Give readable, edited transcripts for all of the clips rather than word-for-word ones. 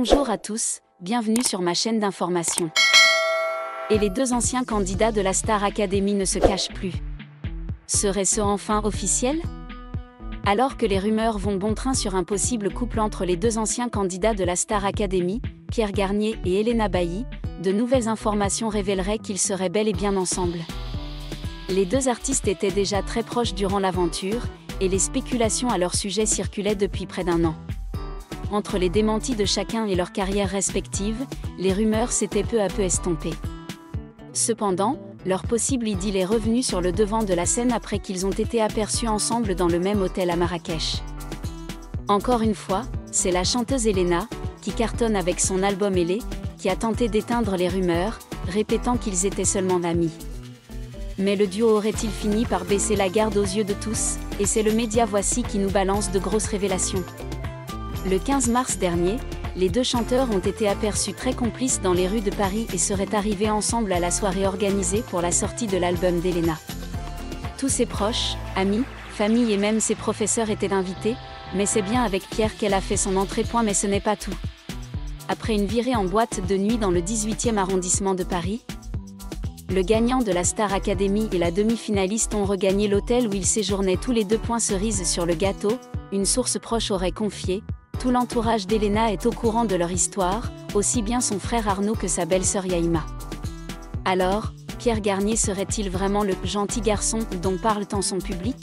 Bonjour à tous, bienvenue sur ma chaîne d'information. Et les deux anciens candidats de la Star Academy ne se cachent plus. Serait-ce enfin officiel? Alors que les rumeurs vont bon train sur un possible couple entre les deux anciens candidats de la Star Academy, Pierre Garnier et Elena Bailly, de nouvelles informations révéleraient qu'ils seraient bel et bien ensemble. Les deux artistes étaient déjà très proches durant l'aventure, et les spéculations à leur sujet circulaient depuis près d'un an. Entre les démentis de chacun et leurs carrières respectives, les rumeurs s'étaient peu à peu estompées. Cependant, leur possible idylle est revenue sur le devant de la scène après qu'ils ont été aperçus ensemble dans le même hôtel à Marrakech. Encore une fois, c'est la chanteuse Elena, qui cartonne avec son album Elé, qui a tenté d'éteindre les rumeurs, répétant qu'ils étaient seulement amis. Mais le duo aurait-il fini par baisser la garde aux yeux de tous? Et c'est le média Voici qui nous balance de grosses révélations. Le 15 mars dernier, les deux chanteurs ont été aperçus très complices dans les rues de Paris et seraient arrivés ensemble à la soirée organisée pour la sortie de l'album d'Elena. Tous ses proches, amis, famille et même ses professeurs étaient invités, mais c'est bien avec Pierre qu'elle a fait son entrée. Mais ce n'est pas tout. Après une virée en boîte de nuit dans le 18e arrondissement de Paris, le gagnant de la Star Academy et la demi-finaliste ont regagné l'hôtel où ils séjournaient tous les deux. Cerise sur le gâteau, une source proche aurait confié: tout l'entourage d'Elena est au courant de leur histoire, aussi bien son frère Arnaud que sa belle-sœur Yaïma. Alors, Pierre Garnier serait-il vraiment le « gentil garçon » dont parle tant son public?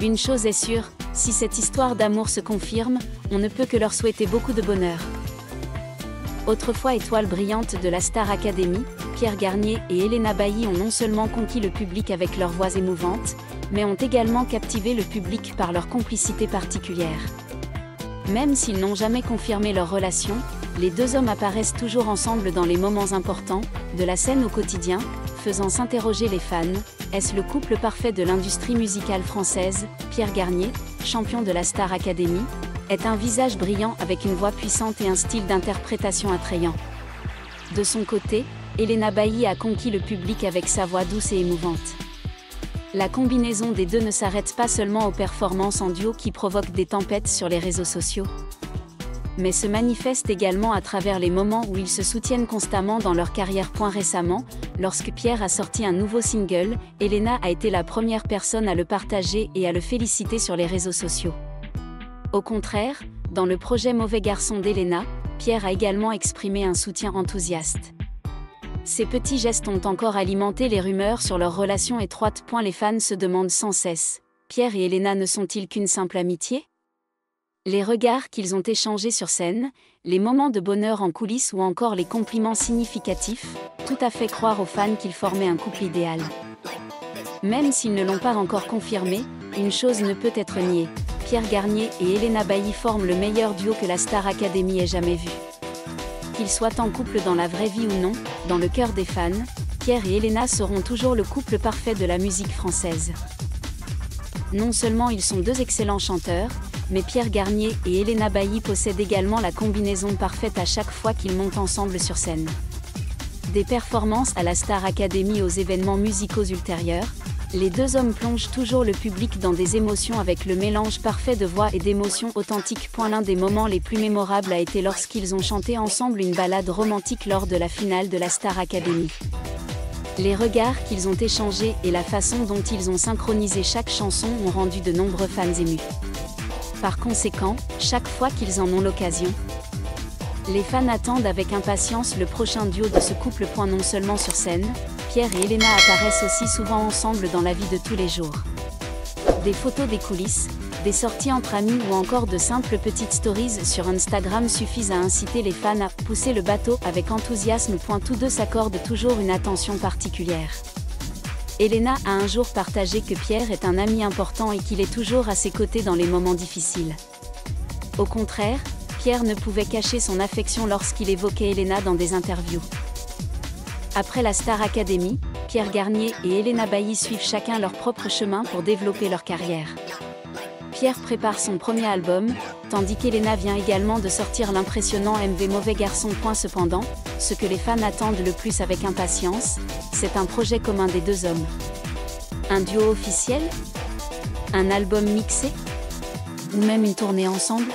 Une chose est sûre, si cette histoire d'amour se confirme, on ne peut que leur souhaiter beaucoup de bonheur. Autrefois étoiles brillantes de la Star Academy, Pierre Garnier et Elena Bailly ont non seulement conquis le public avec leurs voix émouvantes, mais ont également captivé le public par leur complicité particulière. Même s'ils n'ont jamais confirmé leur relation, les deux hommes apparaissent toujours ensemble dans les moments importants, de la scène au quotidien, faisant s'interroger les fans: est-ce le couple parfait de l'industrie musicale française? Pierre Garnier, champion de la Star Academy, est un visage brillant avec une voix puissante et un style d'interprétation attrayant. De son côté, Elena Bailly a conquis le public avec sa voix douce et émouvante. La combinaison des deux ne s'arrête pas seulement aux performances en duo qui provoquent des tempêtes sur les réseaux sociaux, mais se manifeste également à travers les moments où ils se soutiennent constamment dans leur carrière. Récemment, lorsque Pierre a sorti un nouveau single, Elena a été la première personne à le partager et à le féliciter sur les réseaux sociaux. Au contraire, dans le projet Mauvais garçon d'Elena, Pierre a également exprimé un soutien enthousiaste. Ces petits gestes ont encore alimenté les rumeurs sur leur relation étroite. Les fans se demandent sans cesse: Pierre et Elena ne sont-ils qu'une simple amitié? Les regards qu'ils ont échangés sur scène, les moments de bonheur en coulisses ou encore les compliments significatifs, tout a fait croire aux fans qu'ils formaient un couple idéal. Même s'ils ne l'ont pas encore confirmé, une chose ne peut être niée: Pierre Garnier et Elena Bailly forment le meilleur duo que la Star Academy ait jamais vu. Qu'ils soient en couple dans la vraie vie ou non, dans le cœur des fans, Pierre et Elena seront toujours le couple parfait de la musique française. Non seulement ils sont deux excellents chanteurs, mais Pierre Garnier et Elena Bailly possèdent également la combinaison parfaite à chaque fois qu'ils montent ensemble sur scène. Des performances à la Star Academy aux événements musicaux ultérieurs, les deux hommes plongent toujours le public dans des émotions avec le mélange parfait de voix et d'émotions authentiques. L'un des moments les plus mémorables a été lorsqu'ils ont chanté ensemble une ballade romantique lors de la finale de la Star Academy. Les regards qu'ils ont échangés et la façon dont ils ont synchronisé chaque chanson ont rendu de nombreux fans émus. Par conséquent, chaque fois qu'ils en ont l'occasion, les fans attendent avec impatience le prochain duo de ce couple. Non seulement sur scène, Pierre et Elena apparaissent aussi souvent ensemble dans la vie de tous les jours. Des photos des coulisses, des sorties entre amis ou encore de simples petites stories sur Instagram suffisent à inciter les fans à pousser le bateau avec enthousiasme. Tous deux s'accordent toujours une attention particulière. Elena a un jour partagé que Pierre est un ami important et qu'il est toujours à ses côtés dans les moments difficiles. Au contraire, Pierre ne pouvait cacher son affection lorsqu'il évoquait Elena dans des interviews. Après la Star Academy, Pierre Garnier et Elena Bailly suivent chacun leur propre chemin pour développer leur carrière. Pierre prépare son premier album, tandis qu'Elena vient également de sortir l'impressionnant MV Mauvais garçon. Cependant, ce que les fans attendent le plus avec impatience, c'est un projet commun des deux hommes. Un duo officiel? Un album mixé? Ou même une tournée ensemble?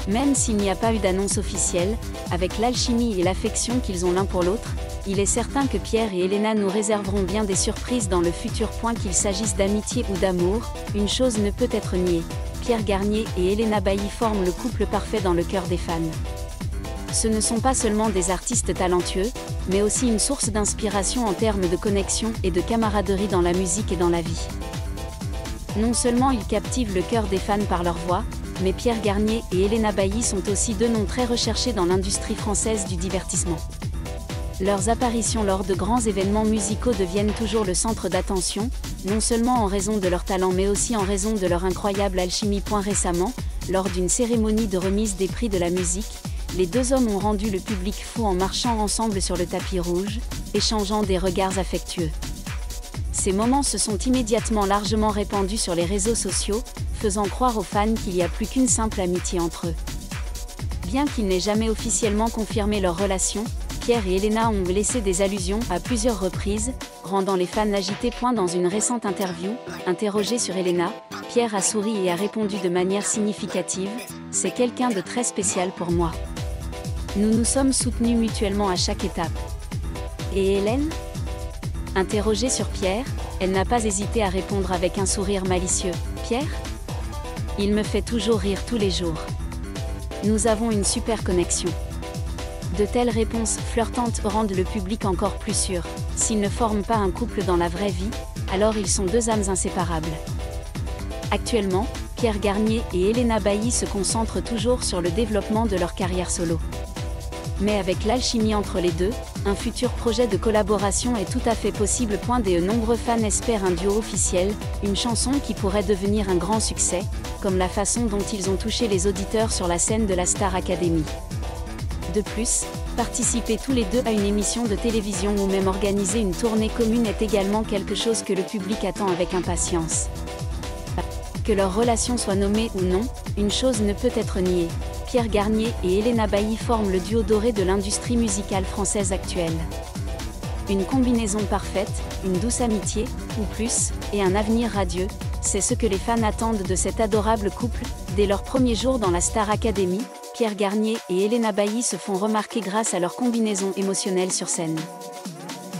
Même s'il n'y a pas eu d'annonce officielle, avec l'alchimie et l'affection qu'ils ont l'un pour l'autre, il est certain que Pierre et Elena nous réserveront bien des surprises dans le futur. Qu'il s'agisse d'amitié ou d'amour, une chose ne peut être niée, Pierre Garnier et Elena Bailly forment le couple parfait dans le cœur des fans. Ce ne sont pas seulement des artistes talentueux, mais aussi une source d'inspiration en termes de connexion et de camaraderie dans la musique et dans la vie. Non seulement ils captivent le cœur des fans par leur voix, mais Pierre Garnier et Elena Bailly sont aussi deux noms très recherchés dans l'industrie française du divertissement. Leurs apparitions lors de grands événements musicaux deviennent toujours le centre d'attention, non seulement en raison de leur talent mais aussi en raison de leur incroyable alchimie. Récemment, lors d'une cérémonie de remise des prix de la musique, les deux hommes ont rendu le public fou en marchant ensemble sur le tapis rouge, échangeant des regards affectueux. Ces moments se sont immédiatement largement répandus sur les réseaux sociaux, faisant croire aux fans qu'il n'y a plus qu'une simple amitié entre eux. Bien qu'ils n'aient jamais officiellement confirmé leur relation, Pierre et Elena ont laissé des allusions à plusieurs reprises, rendant les fans agités. Dans une récente interview, interrogé sur Elena, Pierre a souri et a répondu de manière significative « C'est quelqu'un de très spécial pour moi. Nous nous sommes soutenus mutuellement à chaque étape. » Et Hélène ? Interrogée sur Pierre, elle n'a pas hésité à répondre avec un sourire malicieux « Pierre ? Il me fait toujours rire tous les jours. Nous avons une super connexion. » De telles réponses flirtantes rendent le public encore plus sûr. S'ils ne forment pas un couple dans la vraie vie, alors ils sont deux âmes inséparables. Actuellement, Pierre Garnier et Elena Bailly se concentrent toujours sur le développement de leur carrière solo. Mais avec l'alchimie entre les deux, un futur projet de collaboration est tout à fait possible. De nombreux fans espèrent un duo officiel, une chanson qui pourrait devenir un grand succès, comme la façon dont ils ont touché les auditeurs sur la scène de la Star Academy. De plus, participer tous les deux à une émission de télévision ou même organiser une tournée commune est également quelque chose que le public attend avec impatience. Que leur relation soit nommée ou non, une chose ne peut être niée. Pierre Garnier et Elena Bailly forment le duo doré de l'industrie musicale française actuelle. Une combinaison parfaite, une douce amitié, ou plus, et un avenir radieux, c'est ce que les fans attendent de cet adorable couple. Dès leur premier jour dans la Star Academy, Pierre Garnier et Elena Bailly se font remarquer grâce à leur combinaison émotionnelle sur scène.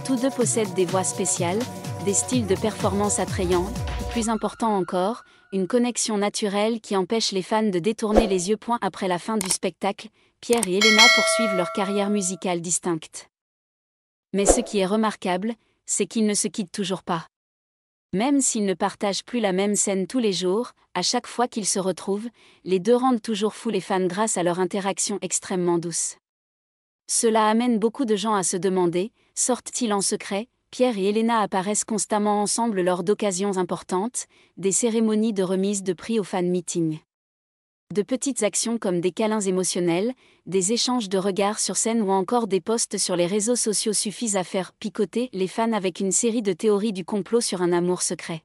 Tous deux possèdent des voix spéciales, des styles de performance attrayants, et plus important encore, une connexion naturelle qui empêche les fans de détourner les yeux. Après la fin du spectacle, Pierre et Elena poursuivent leur carrière musicale distincte. Mais ce qui est remarquable, c'est qu'ils ne se quittent toujours pas. Même s'ils ne partagent plus la même scène tous les jours, à chaque fois qu'ils se retrouvent, les deux rendent toujours fous les fans grâce à leur interaction extrêmement douce. Cela amène beaucoup de gens à se demander, sortent-ils en secret ? Pierre et Elena apparaissent constamment ensemble lors d'occasions importantes, des cérémonies de remise de prix aux fan meetings. De petites actions comme des câlins émotionnels, des échanges de regards sur scène ou encore des posts sur les réseaux sociaux suffisent à faire picoter les fans avec une série de théories du complot sur un amour secret.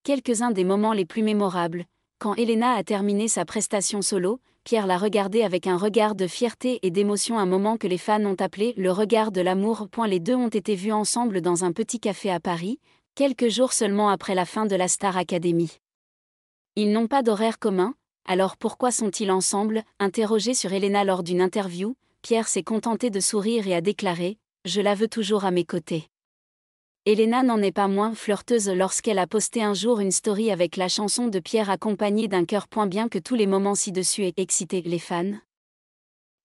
Quelques-uns des moments les plus mémorables. Quand Elena a terminé sa prestation solo, Pierre l'a regardée avec un regard de fierté et d'émotion, un moment que les fans ont appelé « le regard de l'amour ». Les deux ont été vus ensemble dans un petit café à Paris, quelques jours seulement après la fin de la Star Academy. Ils n'ont pas d'horaire commun, alors pourquoi sont-ils ensemble ? Interrogé sur Elena lors d'une interview, Pierre s'est contenté de sourire et a déclaré « Je la veux toujours à mes côtés ». Elena n'en est pas moins flirteuse lorsqu'elle a posté un jour une story avec la chanson de Pierre accompagnée d'un cœur. Bien que tous les moments ci-dessus aient excité les fans,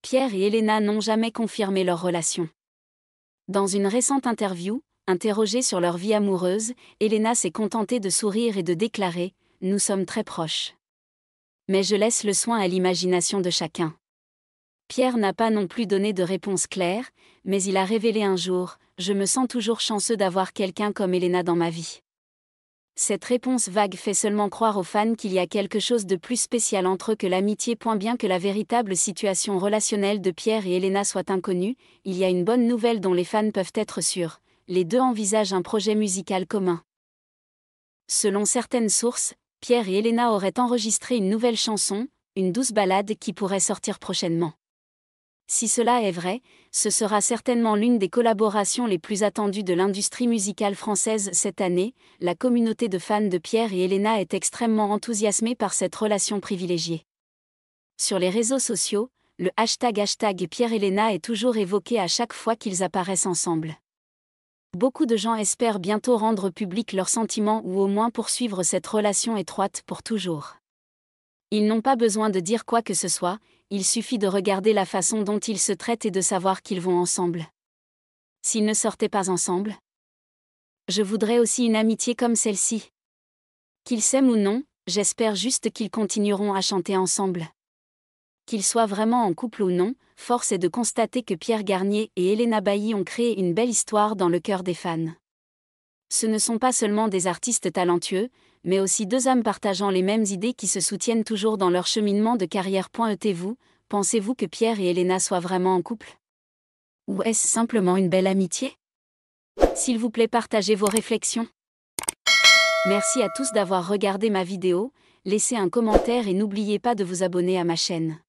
Pierre et Elena n'ont jamais confirmé leur relation. Dans une récente interview, interrogée sur leur vie amoureuse, Elena s'est contentée de sourire et de déclarer « Nous sommes très proches. Mais je laisse le soin à l'imagination de chacun ». Pierre n'a pas non plus donné de réponse claire, mais il a révélé un jour « Je me sens toujours chanceux d'avoir quelqu'un comme Elena dans ma vie ». Cette réponse vague fait seulement croire aux fans qu'il y a quelque chose de plus spécial entre eux que l'amitié. Bien que la véritable situation relationnelle de Pierre et Elena soit inconnue, il y a une bonne nouvelle dont les fans peuvent être sûrs, les deux envisagent un projet musical commun. Selon certaines sources, Pierre et Elena auraient enregistré une nouvelle chanson, une douce ballade qui pourrait sortir prochainement. Si cela est vrai, ce sera certainement l'une des collaborations les plus attendues de l'industrie musicale française cette année. La communauté de fans de Pierre et Elena est extrêmement enthousiasmée par cette relation privilégiée. Sur les réseaux sociaux, le hashtag Pierre-Elena est toujours évoqué à chaque fois qu'ils apparaissent ensemble. Beaucoup de gens espèrent bientôt rendre public leurs sentiments ou au moins poursuivre cette relation étroite pour toujours. Ils n'ont pas besoin de dire quoi que ce soit, il suffit de regarder la façon dont ils se traitent et de savoir qu'ils vont ensemble. S'ils ne sortaient pas ensemble? Je voudrais aussi une amitié comme celle-ci. Qu'ils s'aiment ou non, j'espère juste qu'ils continueront à chanter ensemble. Qu'ils soient vraiment en couple ou non, force est de constater que Pierre Garnier et Elena Bailly ont créé une belle histoire dans le cœur des fans. Ce ne sont pas seulement des artistes talentueux, mais aussi deux âmes partageant les mêmes idées qui se soutiennent toujours dans leur cheminement de carrière. Pensez-vous que Pierre et Elena soient vraiment en couple? Ou est-ce simplement une belle amitié? S'il vous plaît, partagez vos réflexions. Merci à tous d'avoir regardé ma vidéo, laissez un commentaire et n'oubliez pas de vous abonner à ma chaîne.